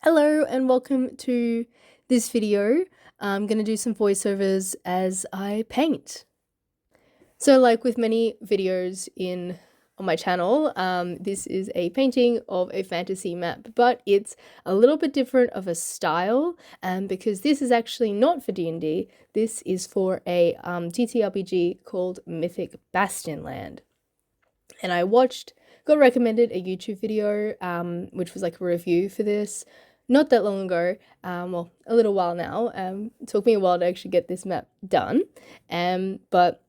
Hello and welcome to this video. I'm going to do some voiceovers as I paint. So like with many videos on my channel, this is a painting of a fantasy map, but it's a little bit different of a style because this is actually not for D&D. This is for a TTRPG called Mythic Bastionland. And I got recommended a YouTube video, which was like a review for this not that long ago, well, a little while now. It took me a while to actually get this map done, but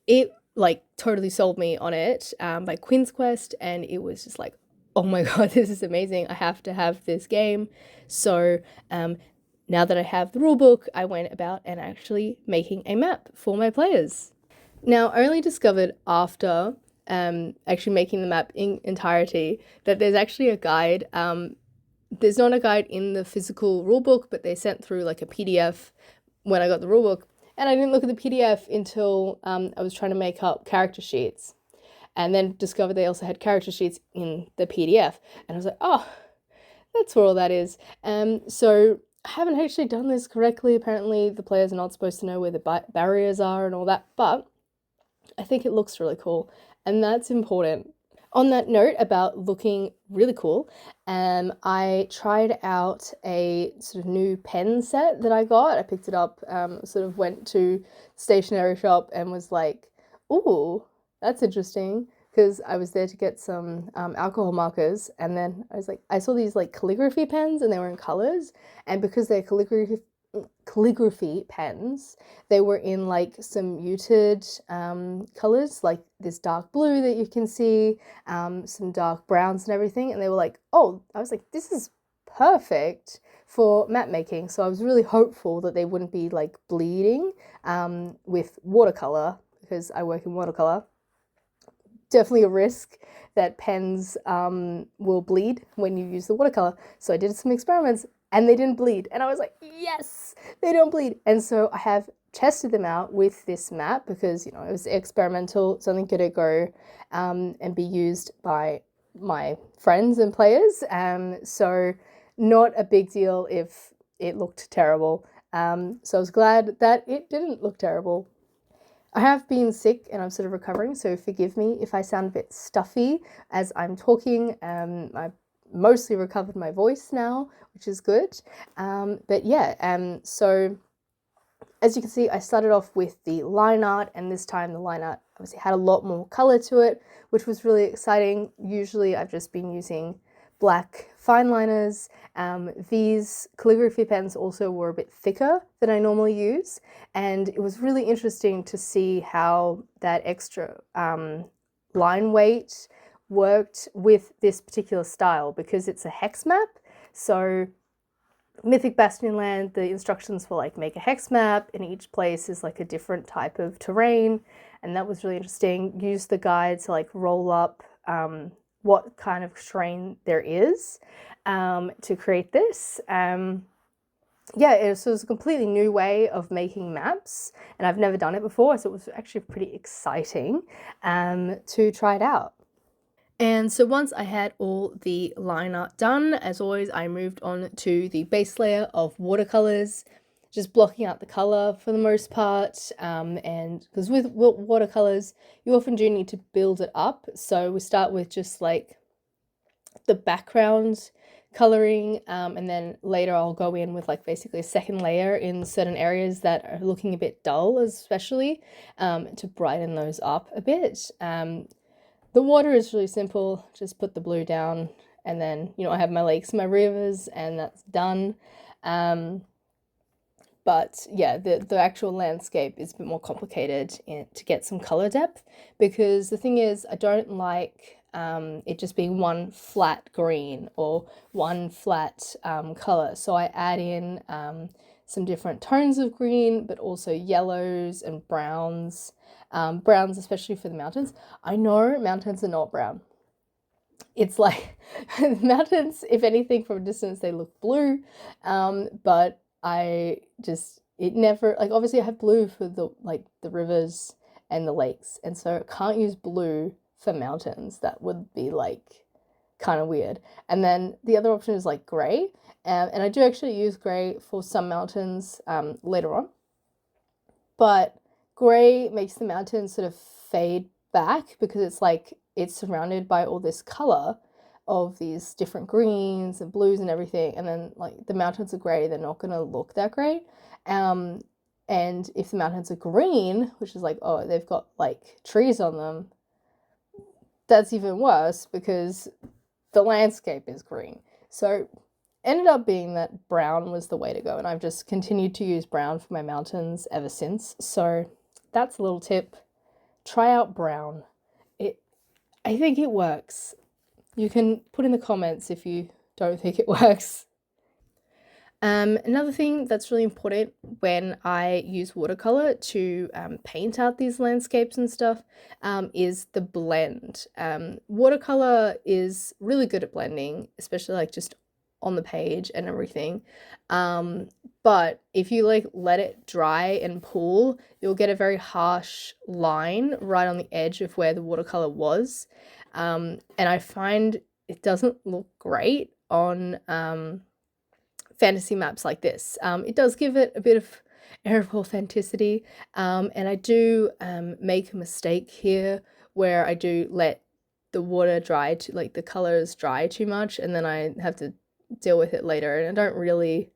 it like totally sold me on it by Quinn's Quest, and it was just like, oh my god, this is amazing. I have to have this game. So now that I have the rulebook, I went about and actually making a map for my players. Now, I only discovered after actually making the map in entirety that there's actually a guide. There's not a guide in the physical rulebook, but they sent through like a PDF when I got the rulebook. And I didn't look at the PDF until I was trying to make up character sheets. And then discovered they also had character sheets in the PDF. And I was like, oh, that's where all that is. So I haven't actually done this correctly. Apparently the players are not supposed to know where the barriers are and all that. But I think it looks really cool. And that's important. On that note about looking really cool, I tried out a sort of new pen set that I got. I picked it up, sort of went to the stationery shop and was like, ooh, that's interesting, because I was there to get some alcohol markers, and then I saw these like calligraphy pens and they were in colors, and because they're calligraphy pens, they were in like some muted colors, like this dark blue that you can see, some dark browns and everything, and they were like, oh, I was like, this is perfect for map making. So I was really hopeful that they wouldn't be like bleeding with watercolor, because I work in watercolor. Definitely a risk that pens will bleed when you use the watercolor. So I did some experiments and they didn't bleed. And I was like, yes, they don't bleed. And so I have tested them out with this map because, you know, it was experimental. Something could go and be used by my friends and players. So not a big deal if it looked terrible. So I was glad that it didn't look terrible. I have been sick and I'm sort of recovering, so forgive me if I sound a bit stuffy as I'm talking. I've mostly recovered my voice now, which is good. But yeah, so as you can see, I started off with the line art, and this time the line art obviously had a lot more color to it, which was really exciting. Usually I've just been using black fine liners. These calligraphy pens also were a bit thicker than I normally use, and it was really interesting to see how that extra line weight worked with this particular style, because it's a hex map. So Mythic Bastionland, the instructions were like, make a hex map, and each place is like a different type of terrain, and that was really interesting. Use the guide to like roll up what kind of terrain there is to create this. Yeah, it was a completely new way of making maps, and I've never done it before, so it was actually pretty exciting to try it out. And so once I had all the line art done, as always, I moved on to the base layer of watercolors, just blocking out the color for the most part. And because with watercolors, you often do need to build it up. So we start with just like the background coloring, and then later I'll go in with like basically a second layer in certain areas that are looking a bit dull, especially to brighten those up a bit. The water is really simple, just put the blue down, and then, you know, I have my lakes and my rivers, and that's done. But yeah, the actual landscape is a bit more complicated to get some color depth, because the thing is, I don't like it just being one flat green or one flat color. So I add in some different tones of green, but also yellows and browns. Browns, especially for the mountains. I know mountains are not brown. It's like mountains, if anything, from a distance, they look blue. But it never, like, obviously I have blue for the rivers and the lakes. And so I can't use blue for mountains. That would be like kind of weird. And then the other option is like grey, and I do actually use grey for some mountains later on, but grey makes the mountains sort of fade back because it's like it's surrounded by all this color of these different greens and blues and everything, and then like the mountains are grey, they're not going to look that great. And if the mountains are green, which is like, oh, they've got like trees on them, that's even worse because the landscape is green. So ended up being that brown was the way to go, and I've just continued to use brown for my mountains ever since. So that's a little tip. Try out brown. I think it works. You can put in the comments if you don't think it works. Another thing that's really important when I use watercolor to paint out these landscapes and stuff is the blend. Watercolor is really good at blending, especially like just on the page and everything. But if you like let it dry and pool, you'll get a very harsh line right on the edge of where the watercolor was. And I find it doesn't look great on fantasy maps like this. It does give it a bit of air of authenticity, and I do make a mistake here where I do let the water dry to like the colors dry too much, and then I have to deal with it later, and I don't really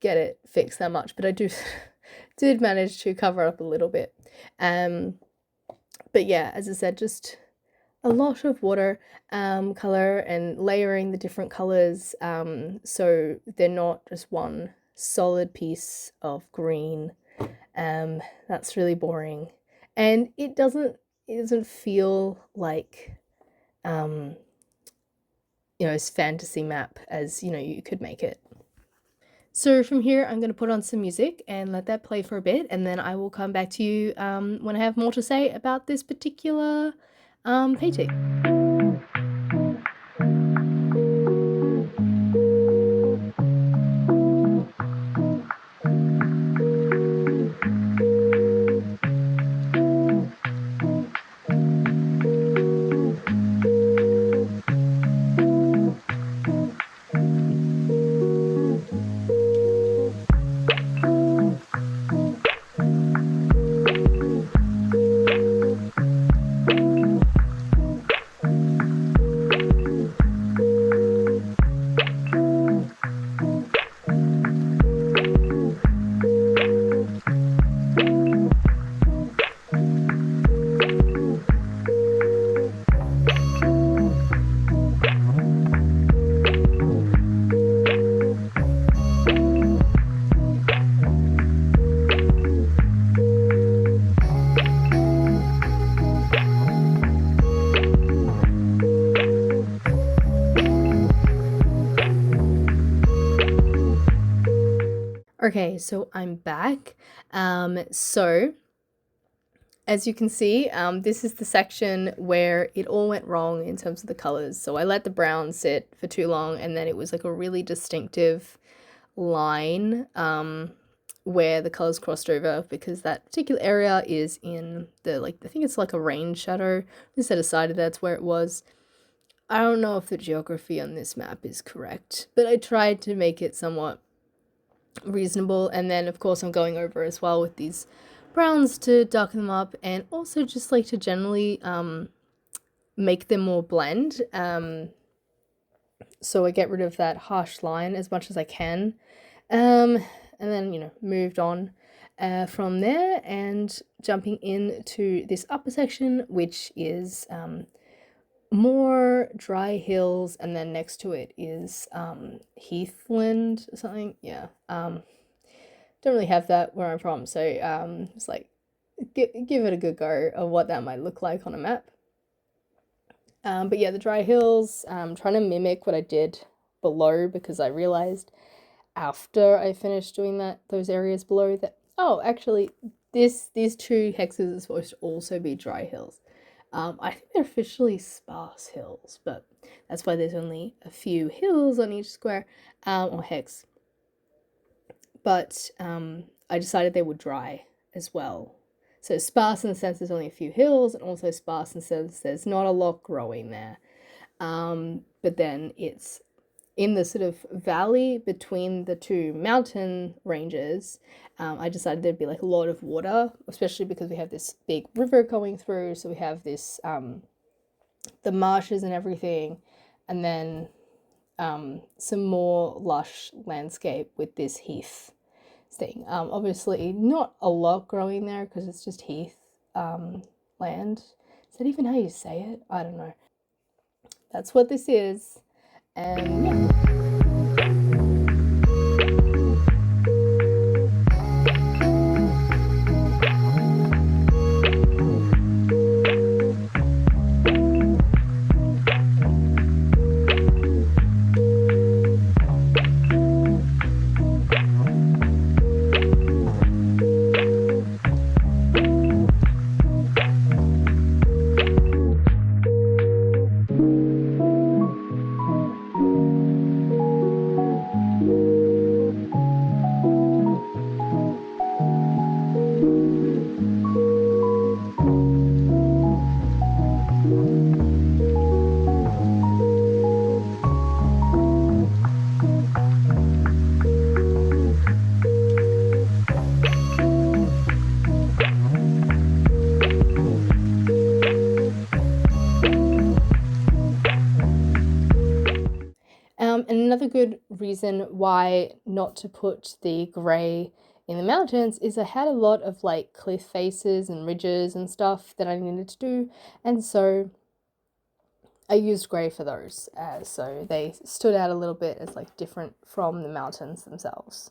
get it fixed that much, but I did manage to cover up a little bit. But yeah, as I said, just a lot of water color and layering the different colors so they're not just one solid piece of green. That's really boring, and it doesn't feel like as fantasy map as you could make it. So from here, I'm going to put on some music and let that play for a bit, and then I will come back to you when I have more to say about this particular painting. Okay, so I'm back. So as you can see, this is the section where it all went wrong in terms of the colors. So I let the brown sit for too long, and then it was like a really distinctive line where the colors crossed over, because that particular area is in the I think it's like a rain shadow. At least I decided that's where it was. I don't know if the geography on this map is correct, but I tried to make it somewhat reasonable. And then of course I'm going over as well with these browns to darken them up, and also just like to generally make them more blend, so I get rid of that harsh line as much as I can, and then moved on from there, and jumping into this upper section, which is more dry hills, and then next to it is heathland or something. Yeah, don't really have that where I'm from, so it's like give it a good go of what that might look like on a map. But yeah, the dry hills, trying to mimic what I did below, because I realized after I finished doing those areas below that, oh, actually these two hexes are supposed to also be dry hills. I think they're officially sparse hills, but that's why there's only a few hills on each square or hex. But I decided they would dry as well. So sparse in the sense there's only a few hills, and also sparse in the sense there's not a lot growing there. but then it's in the sort of valley between the two mountain ranges. I decided there'd be like a lot of water, especially because we have this big river going through. So we have this, the marshes and everything, and then some more lush landscape with this heath thing. Obviously not a lot growing there because it's just heath land. Is that even how you say it? I don't know. That's what this is. And yeah. And another good reason why not to put the grey in the mountains is I had a lot of like cliff faces and ridges and stuff that I needed to do, and so I used grey for those, so they stood out a little bit as like different from the mountains themselves.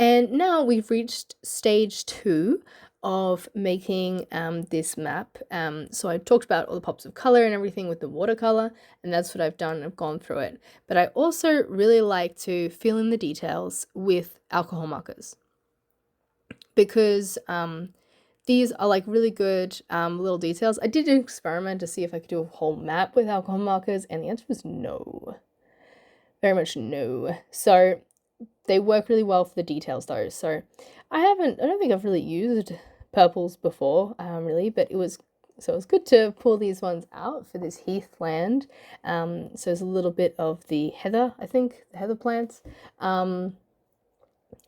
And now we've reached stage 2 of making this map. So I talked about all the pops of color and everything with the watercolor, and that's what I've done. I've gone through it. But I also really like to fill in the details with alcohol markers, because these are like really good little details. I did an experiment to see if I could do a whole map with alcohol markers, and the answer was no. Very much no. So they work really well for the details though. So I don't think I've really used purples before, really, but it was good to pull these ones out for this heathland. So there's a little bit of the heather, I think, the heather plants,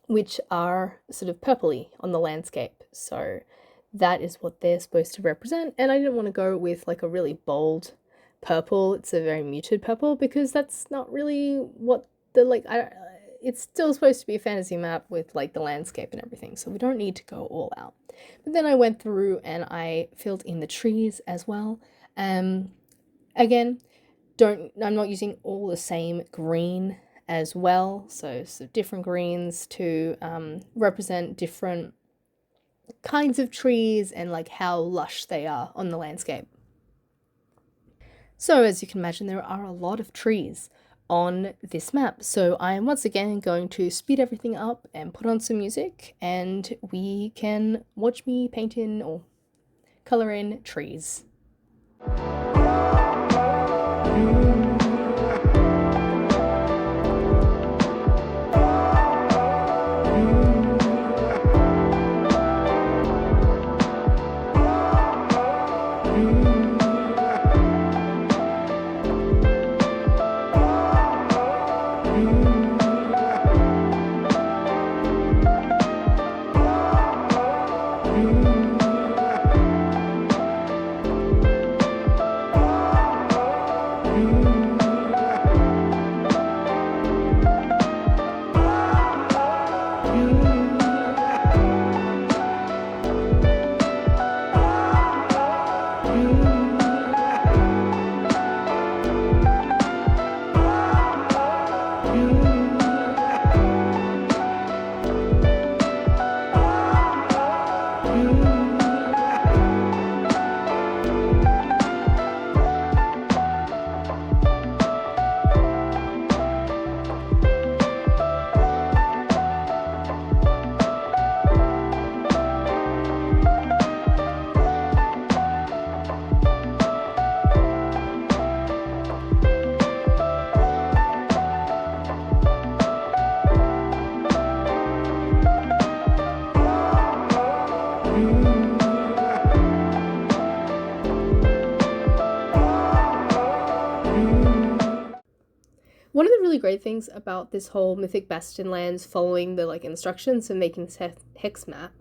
which are sort of purpley on the landscape. So that is what they're supposed to represent. And I didn't want to go with like a really bold purple. It's a very muted purple, because that's not really what the, like, it's still supposed to be a fantasy map with like the landscape and everything, so we don't need to go all out. But then I went through and I filled in the trees as well. Again, I'm not using all the same green as well, so different greens to represent different kinds of trees and like how lush they are on the landscape. So as you can imagine, there are a lot of trees on this map. So I am once again going to speed everything up and put on some music, and we can watch me paint in or color in trees. great things about this whole Mythic Bastionlands following the like instructions and making this hex map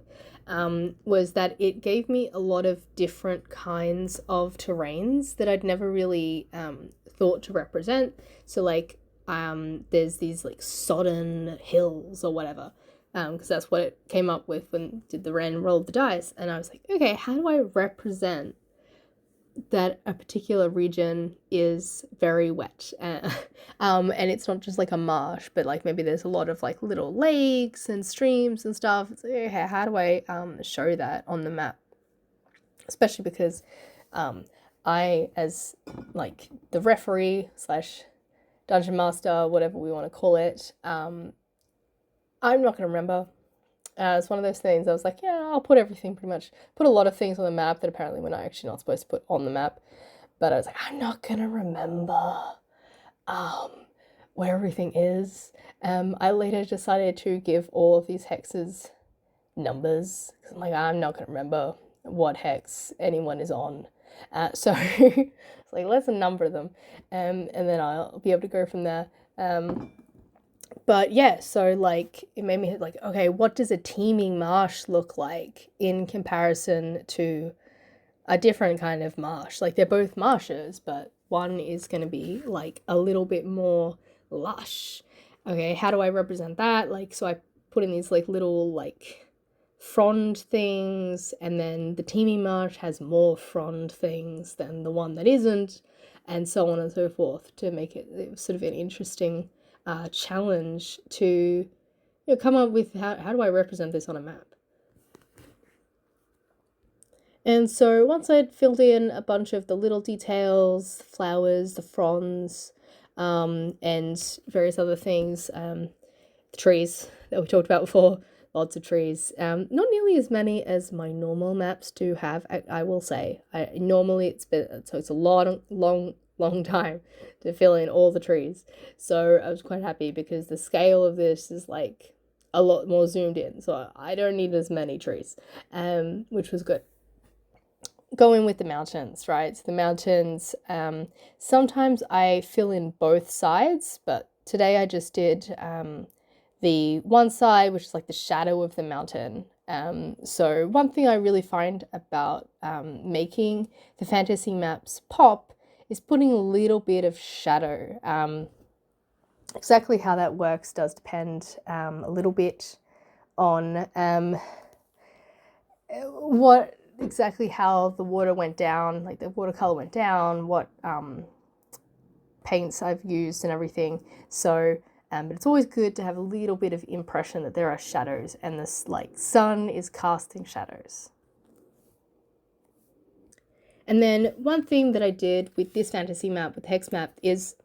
was that it gave me a lot of different kinds of terrains that I'd never really thought to represent. So like there's these like sodden hills or whatever, because that's what it came up with when it did the random roll of the dice. And I was like, okay, how do I represent that a particular region is very wet? And it's not just like a marsh, but like maybe there's a lot of like little lakes and streams and stuff. It's like, okay, how do I show that on the map? Especially because I, as like the referee slash dungeon master, whatever we want to call it, I'm not going to remember. It's one of those things I was like, yeah, I'll put everything, pretty much put a lot of things on the map that apparently we're actually not supposed to put on the map. But I was like, I'm not going to remember where everything is. I later decided to give all of these hexes numbers, because I'm like, I'm not going to remember what hex anyone is on. So it's like, let's number them, and then I'll be able to go from there. But yeah, so like it made me hit like, okay, what does a teeming marsh look like in comparison to a different kind of marsh? Like they're both marshes, but one is going to be like a little bit more lush. Okay, how do I represent that? Like, so I put in these like little like frond things, and then the teeming marsh has more frond things than the one that isn't, and so on and so forth, to make it sort of an interesting challenge to come up with how do I represent this on a map. And so once I'd filled in a bunch of the little details, the flowers, the fronds, and various other things, the trees that we talked about before, lots of trees, not nearly as many as my normal maps do have, I will say. Normally it's a long time to fill in all the trees. So I was quite happy because the scale of this is like a lot more zoomed in. So I don't need as many trees, which was good. Going with the mountains, right? So the mountains, sometimes I fill in both sides, but today I just did the one side, which is like the shadow of the mountain. So one thing I really find about making the fantasy maps pop is putting a little bit of shadow. Exactly how that works does depend a little bit on what exactly how the water went down, like the watercolor went down, what paints I've used and everything. So but it's always good to have a little bit of impression that there are shadows and this like sun is casting shadows. And then one thing that I did with this fantasy map, with Hexmap, is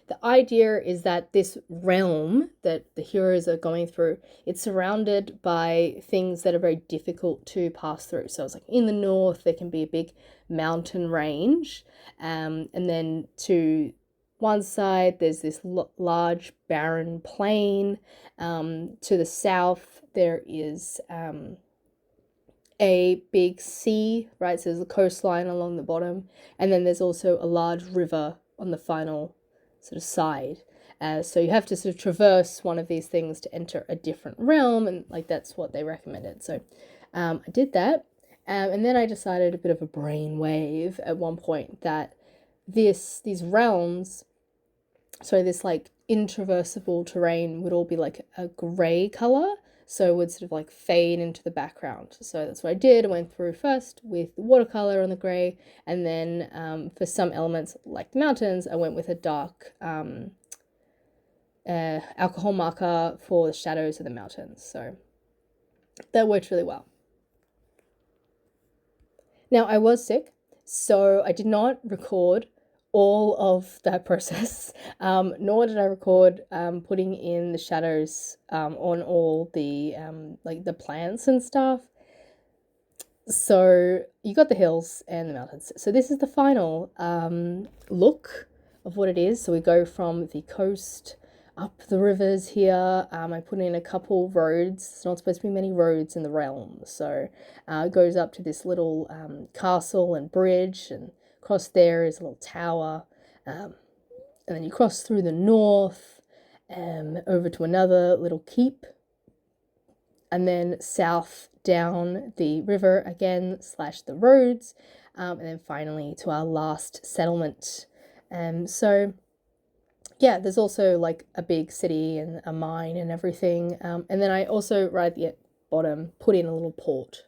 the idea is that this realm that the heroes are going through, it's surrounded by things that are very difficult to pass through. So it's like in the north, there can be a big mountain range. And then to one side, there's this large barren plain. To the south, there is a big sea, right? So there's a coastline along the bottom. And then there's also a large river on the final sort of side. So you have to sort of traverse one of these things to enter a different realm, and like that's what they recommended. So I did that, and then I decided, a bit of a brainwave at one point, that these realms, so this like intraversible terrain would all be like a grey color, so it would sort of like fade into the background. So that's what I did. I went through first with the watercolor on the grey, and then for some elements like the mountains, I went with a dark alcohol marker for the shadows of the mountains. So that worked really well. Now I was sick, so I did not record all of that process, nor did I record putting in the shadows on all the like the plants and stuff. So you got the hills and the mountains. So this is the final look of what it is. So we go from the coast up the rivers here. I put in a couple roads. There's not supposed to be many roads in the realm. So it goes up to this little castle and bridge, and across there is a little tower. And then you cross through the north, over to another little keep, and then south down the river again / the roads, and then finally to our last settlement. So yeah, there's also like a big city and a mine and everything, and then I also right at the bottom put in a little port